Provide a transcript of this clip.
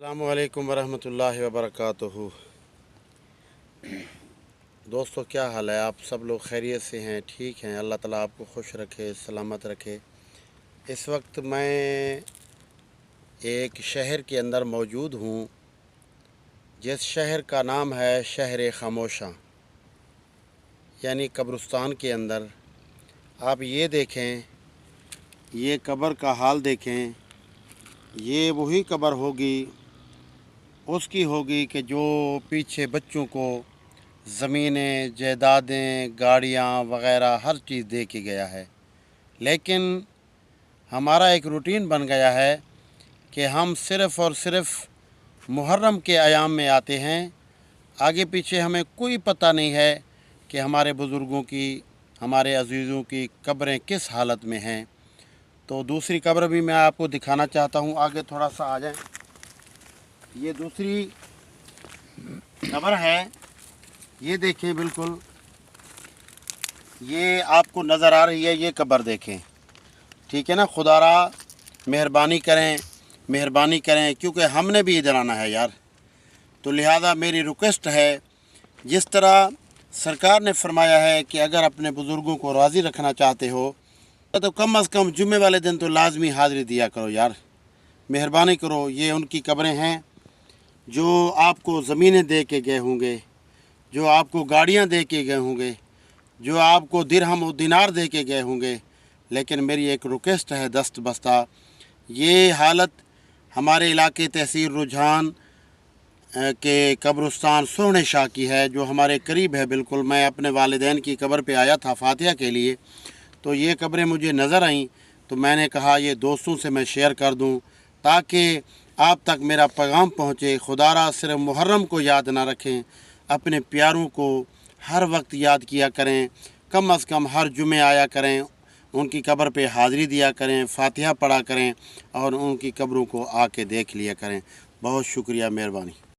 अस्सलामुअलैकुम वरहमतुल्लाहि वबरकातुहू। दोस्तों, क्या हाल है? आप सब लोग खैरियत से हैं? ठीक हैं? अल्लाह ताला आपको खुश रखे, सलामत रखे। इस वक्त मैं एक शहर के अंदर मौजूद हूँ, जिस शहर का नाम है शहर खामोशा, यानी कब्रिस्तान के अंदर। आप ये देखें, ये कब्र का हाल देखें। ये वही कब्र होगी, उसकी होगी कि जो पीछे बच्चों को ज़मीनें, जायदादें, गाड़ियाँ वग़ैरह हर चीज़ दे के गया है। लेकिन हमारा एक रूटीन बन गया है कि हम सिर्फ़ और सिर्फ़ मुहर्रम के अयाम में आते हैं। आगे पीछे हमें कोई पता नहीं है कि हमारे बुज़ुर्गों की, हमारे अज़ीज़ों की कब्रें किस हालत में हैं। तो दूसरी कब्र भी मैं आपको दिखाना चाहता हूँ। आगे थोड़ा सा आ जाएं। ये दूसरी कब्र है, ये देखें, बिल्कुल ये आपको नज़र आ रही है। ये कब्र देखें, ठीक है ना? खुदारा मेहरबानी करें, क्योंकि हमने भी इधर आना है यार। तो लिहाजा मेरी रिक्वेस्ट है, जिस तरह सरकार ने फरमाया है कि अगर अपने बुज़ुर्गों को राज़ी रखना चाहते हो तो कम अज़ कम जुम्मे वाले दिन तो लाजमी हाज़िरी दिया करो यार, मेहरबानी करो। ये उनकी कब्रें हैं जो आपको ज़मीनें दे के गए होंगे, जो आपको गाड़ियाँ दे के गए होंगे, जो आपको दिरहम और दिनार दे के गए होंगे। लेकिन मेरी एक रिक्वेस्ट है दस्त बस्ता, ये हालत हमारे इलाके तहसील रुझान के कब्रिस्तान सोहने शाह की है, जो हमारे करीब है बिल्कुल। मैं अपने वालिदैन की कब्र पे आया था फातिहा के लिए, तो ये कब्रें मुझे नज़र आईं, तो मैंने कहा ये दोस्तों से मैं शेयर कर दूं ताकि आप तक मेरा पैगाम पहुँचे। खुदारा सिर्फ मुहर्रम को याद ना रखें, अपने प्यारों को हर वक्त याद किया करें। कम अज़ कम हर जुमे आया करें, उनकी कब्र पे हाज़िरी दिया करें, फातिहा पढ़ा करें और उनकी कब्रों को आके देख लिया करें। बहुत शुक्रिया, मेहरबानी।